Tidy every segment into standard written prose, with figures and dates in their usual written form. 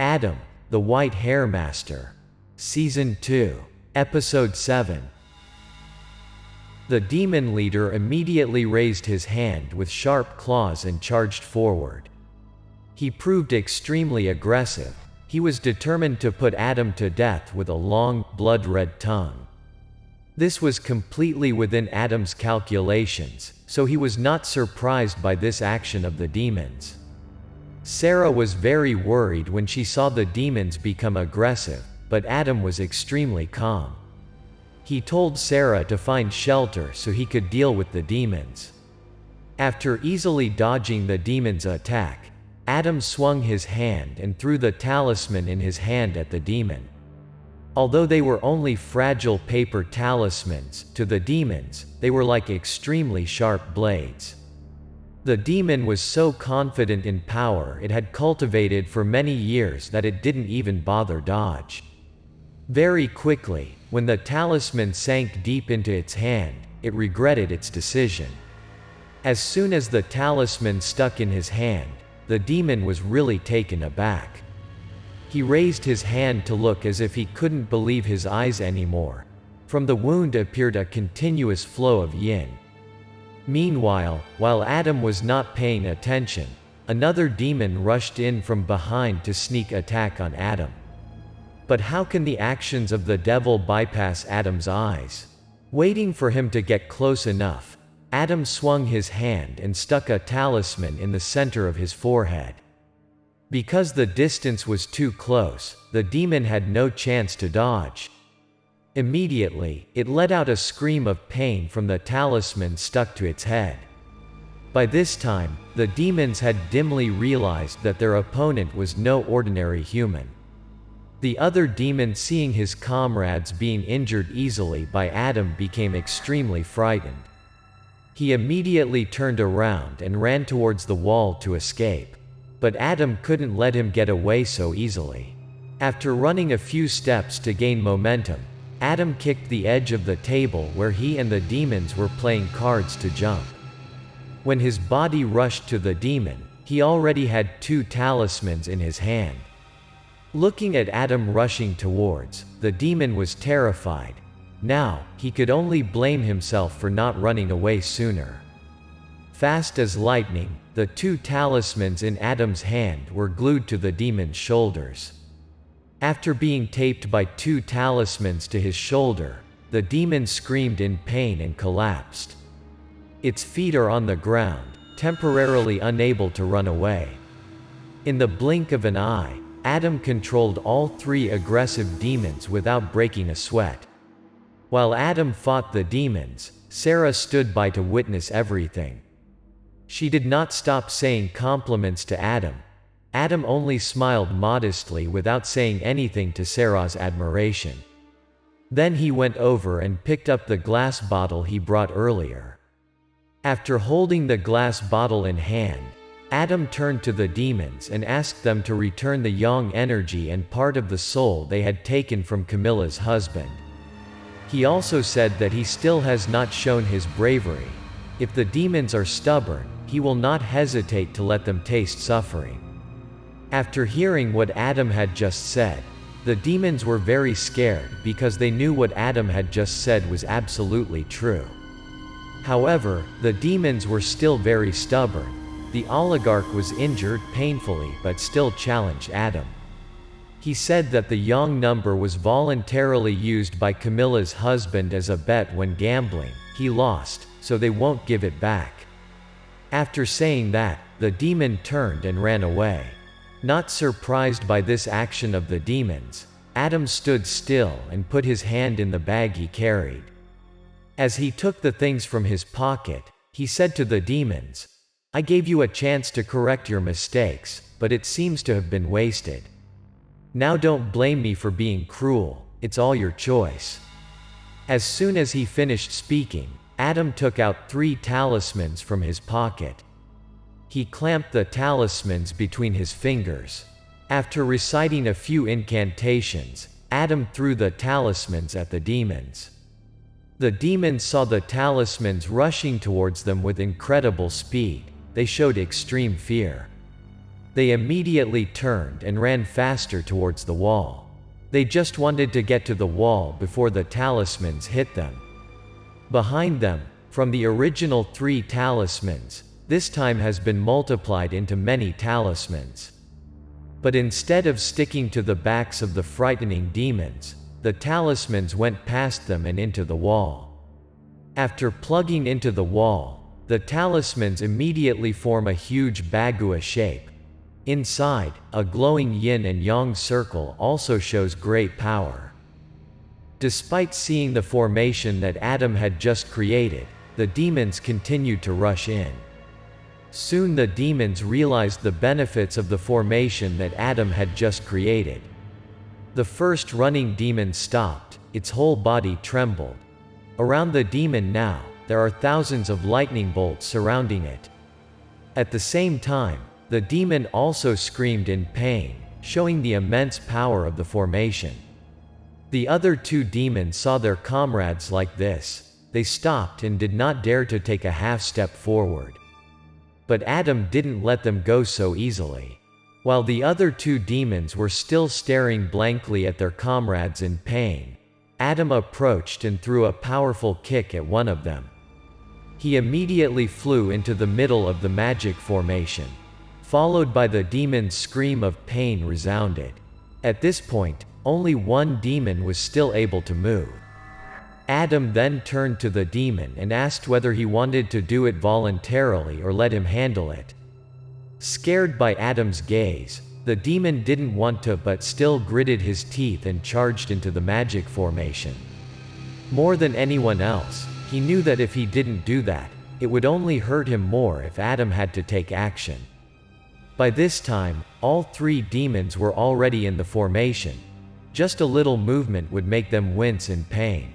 Adam, the White Hair Master. Season 2. Episode 7. The demon leader immediately raised his hand with sharp claws and charged forward. He proved extremely aggressive. He was determined to put Adam to death with a long, blood-red tongue. This was completely within Adam's calculations, so he was not surprised by this action of the demons. Sarah was very worried when she saw the demons become aggressive, but Adam was extremely calm. He told Sarah to find shelter so he could deal with the demons. After easily dodging the demons' attack, Adam swung his hand and threw the talisman in his hand at the demon. Although they were only fragile paper talismans, to the demons, they were like extremely sharp blades. The demon was so confident in power it had cultivated for many years that it didn't even bother dodge. Very quickly, when the talisman sank deep into its hand, it regretted its decision. As soon as the talisman stuck in his hand, the demon was really taken aback. He raised his hand to look as if he couldn't believe his eyes anymore. From the wound appeared a continuous flow of yin. Meanwhile, while Adam was not paying attention, another demon rushed in from behind to sneak attack on Adam. But how can the actions of the devil bypass Adam's eyes? Waiting for him to get close enough, Adam swung his hand and stuck a talisman in the center of his forehead. Because the distance was too close, the demon had no chance to dodge. Immediately, it let out a scream of pain from the talisman stuck to its head. By this time, the demons had dimly realized that their opponent was no ordinary human. The other demon, seeing his comrades being injured easily by Adam, became extremely frightened. He immediately turned around and ran towards the wall to escape. But Adam couldn't let him get away so easily. After running a few steps to gain momentum, Adam kicked the edge of the table where he and the demons were playing cards to jump. When his body rushed to the demon, he already had 2 talismans in his hand. Looking at Adam rushing towards, the demon was terrified. Now, he could only blame himself for not running away sooner. Fast as lightning, the 2 talismans in Adam's hand were glued to the demon's shoulders. After being taped by 2 talismans to his shoulder, the demon screamed in pain and collapsed. Its feet are on the ground, temporarily unable to run away. In the blink of an eye, Adam controlled all 3 aggressive demons without breaking a sweat. While Adam fought the demons, Sarah stood by to witness everything. She did not stop saying compliments to Adam. Adam only smiled modestly without saying anything to Sarah's admiration. Then he went over and picked up the glass bottle he brought earlier. After holding the glass bottle in hand, Adam turned to the demons and asked them to return the yang energy and part of the soul they had taken from Camilla's husband. He also said that he still has not shown his bravery. If the demons are stubborn, he will not hesitate to let them taste suffering. After hearing what Adam had just said, the demons were very scared because they knew what Adam had just said was absolutely true. However, the demons were still very stubborn. The oligarch was injured painfully but still challenged Adam. He said that the yang number was voluntarily used by Camilla's husband as a bet when gambling. He lost, so they won't give it back. After saying that, the demon turned and ran away. Not surprised by this action of the demons, Adam stood still and put his hand in the bag he carried. As he took the things from his pocket, he said to the demons, "I gave you a chance to correct your mistakes, but it seems to have been wasted. Now don't blame me for being cruel, it's all your choice." As soon as he finished speaking, Adam took out 3 talismans from his pocket. He clamped the talismans between his fingers. After reciting a few incantations, Adam threw the talismans at the demons. The demons saw the talismans rushing towards them with incredible speed. They showed extreme fear. They immediately turned and ran faster towards the wall. They just wanted to get to the wall before the talismans hit them. Behind them, from the original 3 talismans, this time has been multiplied into many talismans. But instead of sticking to the backs of the frightening demons, the talismans went past them and into the wall. After plugging into the wall, the talismans immediately form a huge bagua shape. Inside, a glowing yin and yang circle also shows great power. Despite seeing the formation that Adam had just created, the demons continued to rush in. Soon the demons realized the benefits of the formation that Adam had just created. The first running demon stopped, its whole body trembled. Around the demon now, there are thousands of lightning bolts surrounding it. At the same time, the demon also screamed in pain, showing the immense power of the formation. The other 2 demons saw their comrades like this. They stopped and did not dare to take a half step forward. But Adam didn't let them go so easily. While the other 2 demons were still staring blankly at their comrades in pain, Adam approached and threw a powerful kick at one of them. He immediately flew into the middle of the magic formation, followed by the demon's scream of pain resounded. At this point, only one demon was still able to move. Adam then turned to the demon and asked whether he wanted to do it voluntarily or let him handle it. Scared by Adam's gaze, the demon didn't want to but still gritted his teeth and charged into the magic formation. More than anyone else, he knew that if he didn't do that, it would only hurt him more if Adam had to take action. By this time, all 3 demons were already in the formation. Just a little movement would make them wince in pain.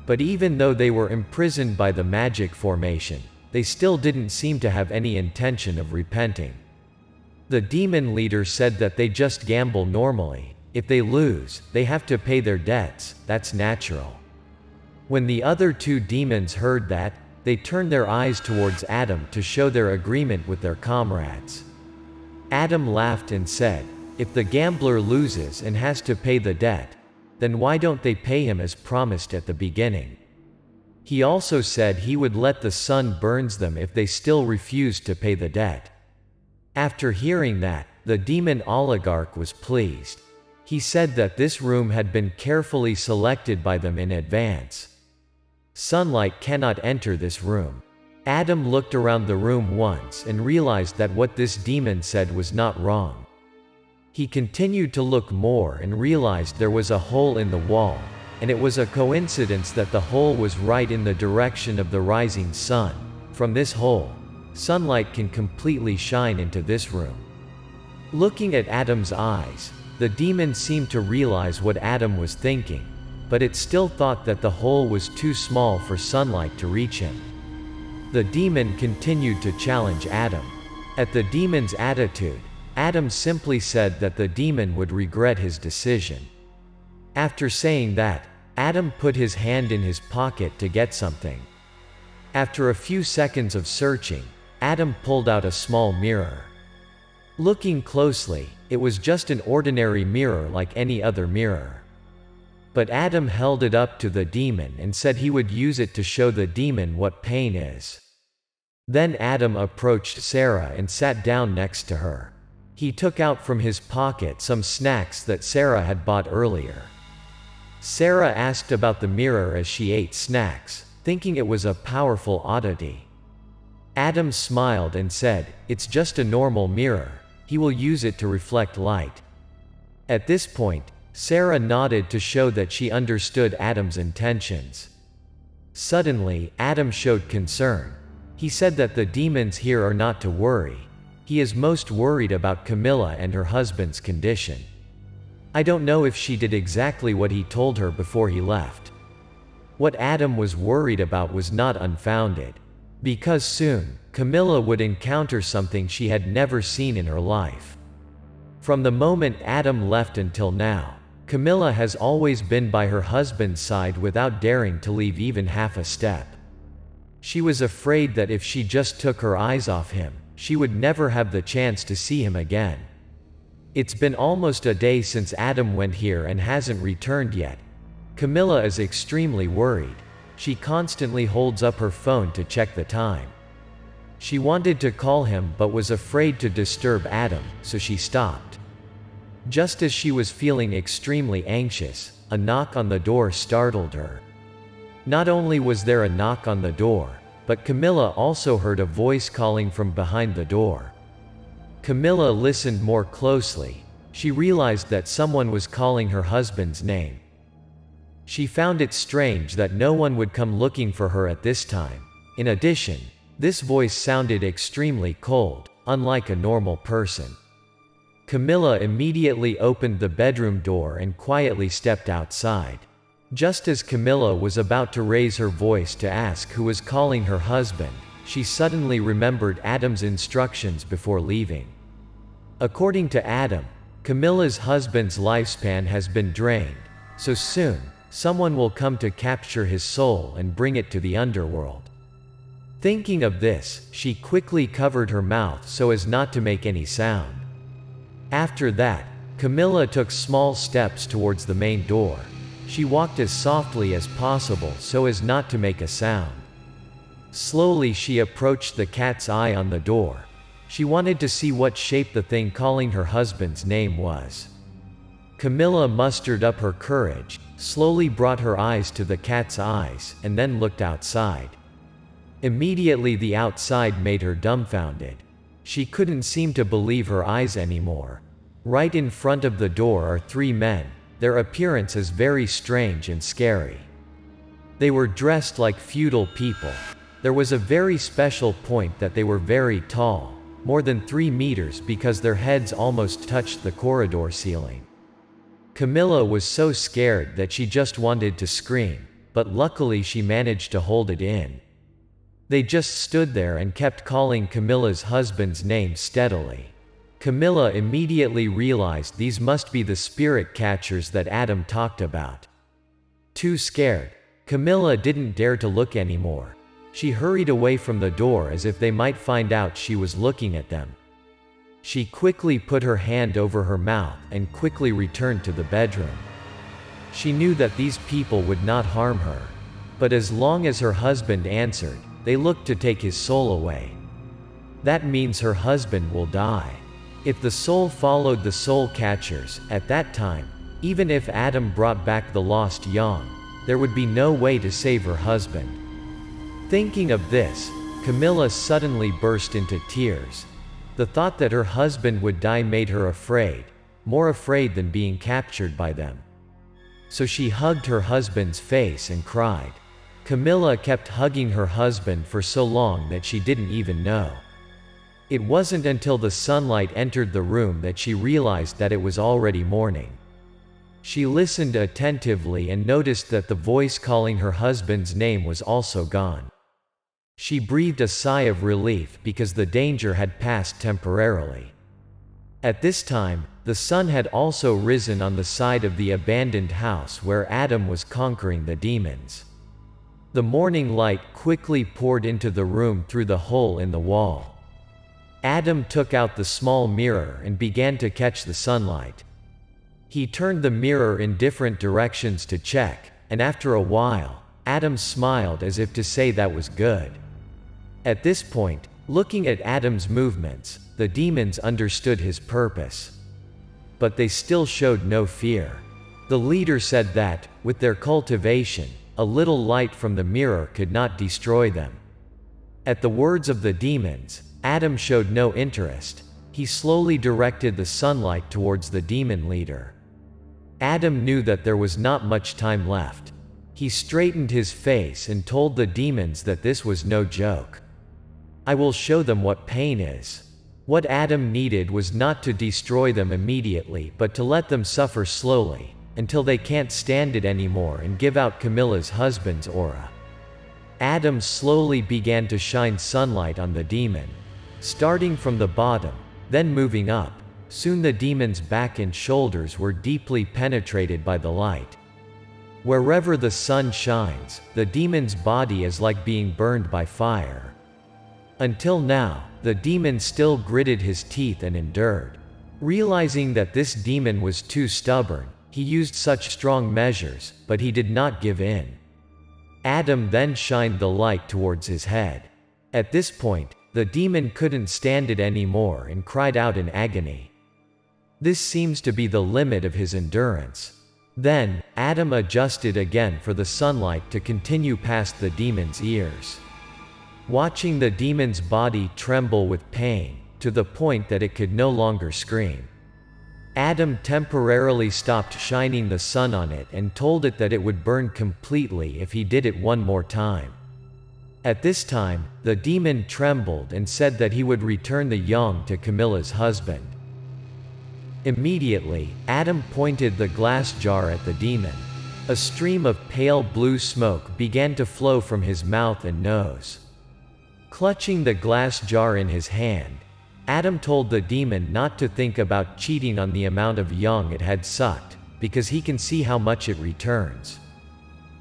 But even though they were imprisoned by the magic formation, they still didn't seem to have any intention of repenting. The demon leader said that they just gamble normally. If they lose, they have to pay their debts, that's natural. When the other 2 demons heard that, they turned their eyes towards Adam to show their agreement with their comrades. Adam laughed and said, "If the gambler loses and has to pay the debt, then why don't they pay him as promised at the beginning?" He also said he would let the sun burn them if they still refused to pay the debt. After hearing that, the demon oligarch was pleased. He said that this room had been carefully selected by them in advance. Sunlight cannot enter this room. Adam looked around the room once and realized that what this demon said was not wrong. He continued to look more and realized there was a hole in the wall, and it was a coincidence that the hole was right in the direction of the rising sun. From this hole, sunlight can completely shine into this room. Looking at Adam's eyes, the demon seemed to realize what Adam was thinking, but it still thought that the hole was too small for sunlight to reach him. The demon continued to challenge Adam. At the demon's attitude, Adam simply said that the demon would regret his decision. After saying that, Adam put his hand in his pocket to get something. After a few seconds of searching, Adam pulled out a small mirror. Looking closely, it was just an ordinary mirror like any other mirror. But Adam held it up to the demon and said he would use it to show the demon what pain is. Then Adam approached Sarah and sat down next to her. He took out from his pocket some snacks that Sarah had bought earlier. Sarah asked about the mirror as she ate snacks, thinking it was a powerful oddity. Adam smiled and said, "It's just a normal mirror. He will use it to reflect light." At this point, Sarah nodded to show that she understood Adam's intentions. Suddenly, Adam showed concern. He said that the demons here are not to worry. He is most worried about Camilla and her husband's condition. I don't know if she did exactly what he told her before he left. What Adam was worried about was not unfounded. Because soon, Camilla would encounter something she had never seen in her life. From the moment Adam left until now, Camilla has always been by her husband's side without daring to leave even half a step. She was afraid that if she just took her eyes off him, she would never have the chance to see him again. It's been almost a day since Adam went here and hasn't returned yet. Camilla is extremely worried. She constantly holds up her phone to check the time. She wanted to call him but was afraid to disturb Adam, so she stopped. Just as she was feeling extremely anxious, a knock on the door startled her. Not only was there a knock on the door, but Camilla also heard a voice calling from behind the door. Camilla listened more closely. She realized that someone was calling her husband's name. She found it strange that no one would come looking for her at this time. In addition, this voice sounded extremely cold, unlike a normal person. Camilla immediately opened the bedroom door and quietly stepped outside. Just as Camilla was about to raise her voice to ask who was calling her husband, she suddenly remembered Adam's instructions before leaving. According to Adam, Camilla's husband's lifespan has been drained, so soon, someone will come to capture his soul and bring it to the underworld. Thinking of this, she quickly covered her mouth so as not to make any sound. After that, Camilla took small steps towards the main door. She walked as softly as possible so as not to make a sound. Slowly she approached the cat's eye on the door. She wanted to see what shape the thing calling her husband's name was. Camilla mustered up her courage, slowly brought her eyes to the cat's eyes, and then looked outside. Immediately the outside made her dumbfounded. She couldn't seem to believe her eyes anymore. Right in front of the door are three men. Their appearance is very strange and scary. They were dressed like feudal people. There was a very special point that they were very tall, more than 3 meters, because their heads almost touched the corridor ceiling. Camilla was so scared that she just wanted to scream, but luckily she managed to hold it in. They just stood there and kept calling Camilla's husband's name steadily. Camilla immediately realized these must be the spirit catchers that Adam talked about. Too scared, Camilla didn't dare to look anymore. She hurried away from the door as if they might find out she was looking at them. She quickly put her hand over her mouth and quickly returned to the bedroom. She knew that these people would not harm her. But as long as her husband answered, they looked to take his soul away. That means her husband will die. If the soul followed the soul catchers, at that time, even if Adam brought back the lost young, there would be no way to save her husband. Thinking of this, Camilla suddenly burst into tears. The thought that her husband would die made her afraid, more afraid than being captured by them. So she hugged her husband's face and cried. Camilla kept hugging her husband for so long that she didn't even know. It wasn't until the sunlight entered the room that she realized that it was already morning. She listened attentively and noticed that the voice calling her husband's name was also gone. She breathed a sigh of relief because the danger had passed temporarily. At this time, the sun had also risen on the side of the abandoned house where Adam was conquering the demons. The morning light quickly poured into the room through the hole in the wall. Adam took out the small mirror and began to catch the sunlight. He turned the mirror in different directions to check, and after a while, Adam smiled as if to say that was good. At this point, looking at Adam's movements, the demons understood his purpose. But they still showed no fear. The leader said that, with their cultivation, a little light from the mirror could not destroy them. At the words of the demons, Adam showed no interest. He slowly directed the sunlight towards the demon leader. Adam knew that there was not much time left. He straightened his face and told the demons that this was no joke. I will show them what pain is. What Adam needed was not to destroy them immediately but to let them suffer slowly, until they can't stand it anymore and give out Camilla's husband's aura. Adam slowly began to shine sunlight on the demon. Starting from the bottom, then moving up, soon the demon's back and shoulders were deeply penetrated by the light. Wherever the sun shines, the demon's body is like being burned by fire. Until now, the demon still gritted his teeth and endured. Realizing that this demon was too stubborn, he used such strong measures, but he did not give in. Adam then shined the light towards his head. At this point, the demon couldn't stand it anymore and cried out in agony. This seems to be the limit of his endurance. Then, Adam adjusted again for the sunlight to continue past the demon's ears. Watching the demon's body tremble with pain, to the point that it could no longer scream, Adam temporarily stopped shining the sun on it and told it that it would burn completely if he did it one more time. At this time, the demon trembled and said that he would return the young to Camilla's husband. Immediately, Adam pointed the glass jar at the demon. A stream of pale blue smoke began to flow from his mouth and nose. Clutching the glass jar in his hand, Adam told the demon not to think about cheating on the amount of young it had sucked, because he can see how much it returns.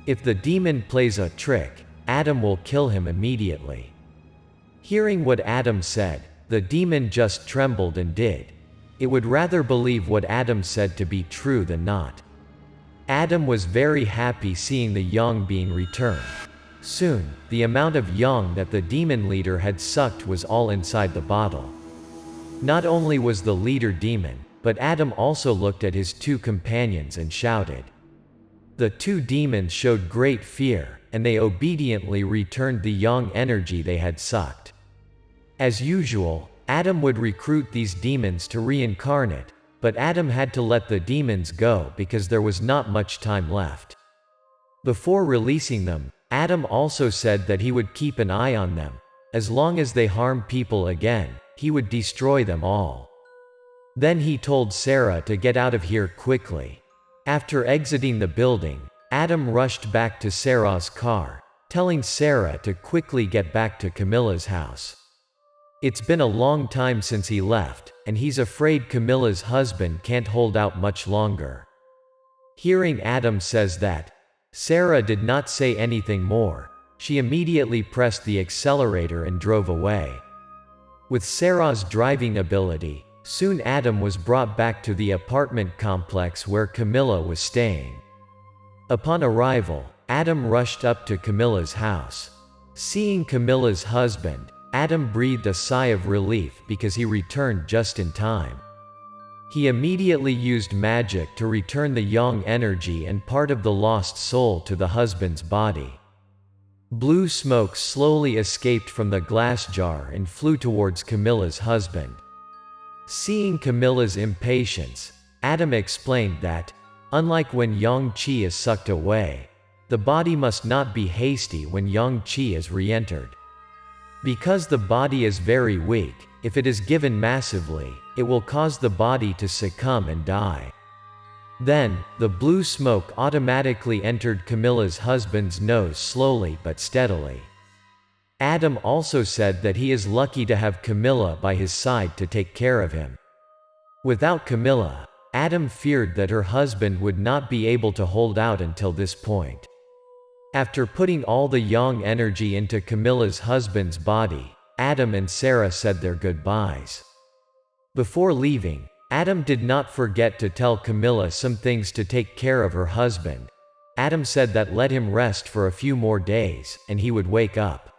If the demon plays a trick, Adam will kill him immediately. Hearing what Adam said, the demon just trembled and did. It would rather believe what Adam said to be true than not. Adam was very happy seeing the young being returned. Soon, the amount of young that the demon leader had sucked was all inside the bottle. Not only was the leader demon, but Adam also looked at his two companions and shouted. The two demons showed great fear, and they obediently returned the yang energy they had sucked. As usual, Adam would recruit these demons to reincarnate, but Adam had to let the demons go because there was not much time left. Before releasing them, Adam also said that he would keep an eye on them. As long as they harm people again, he would destroy them all. Then he told Sarah to get out of here quickly. After exiting the building, Adam rushed back to Sarah's car, telling Sarah to quickly get back to Camilla's house. It's been a long time since he left, and he's afraid Camilla's husband can't hold out much longer. Hearing Adam says that, Sarah did not say anything more. She immediately pressed the accelerator and drove away. With Sarah's driving ability, soon Adam was brought back to the apartment complex where Camilla was staying. Upon arrival, Adam rushed up to Camilla's house. Seeing Camilla's husband, Adam breathed a sigh of relief because he returned just in time. He immediately used magic to return the yang energy and part of the lost soul to the husband's body. Blue smoke slowly escaped from the glass jar and flew towards Camilla's husband. Seeing Camilla's impatience, Adam explained that, unlike when yang qi is sucked away, the body must not be hasty when yang qi is re-entered. Because the body is very weak, if it is given massively, it will cause the body to succumb and die. Then, the blue smoke automatically entered Camilla's husband's nose slowly but steadily. Adam also said that he is lucky to have Camilla by his side to take care of him. Without Camilla, Adam feared that her husband would not be able to hold out until this point. After putting all the yang energy into Camilla's husband's body, Adam and Sarah said their goodbyes. Before leaving, Adam did not forget to tell Camilla some things to take care of her husband. Adam said that let him rest for a few more days, and he would wake up.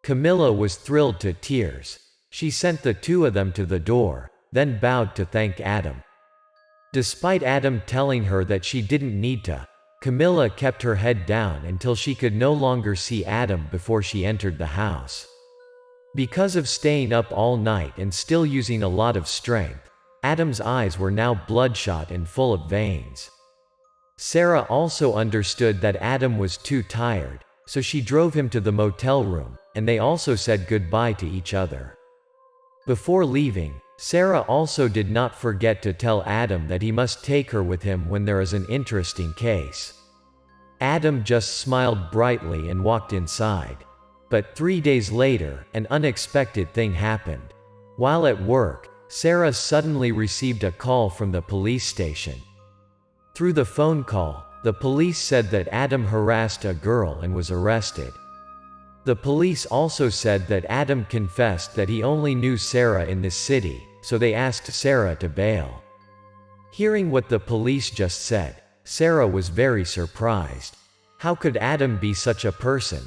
Camilla was thrilled to tears. She sent the two of them to the door, then bowed to thank Adam. Despite Adam telling her that she didn't need to, Camilla kept her head down until she could no longer see Adam before she entered the house. Because of staying up all night and still using a lot of strength, Adam's eyes were now bloodshot and full of veins. Sarah also understood that Adam was too tired, so she drove him to the motel room, and they also said goodbye to each other. Before leaving, Sarah also did not forget to tell Adam that he must take her with him when there is an interesting case. Adam just smiled brightly and walked inside. But 3 days later, an unexpected thing happened. While at work, Sarah suddenly received a call from the police station. Through the phone call, the police said that Adam harassed a girl and was arrested. The police also said that Adam confessed that he only knew Sarah in this city, so they asked Sarah to bail. Hearing what the police just said, Sarah was very surprised. How could Adam be such a person?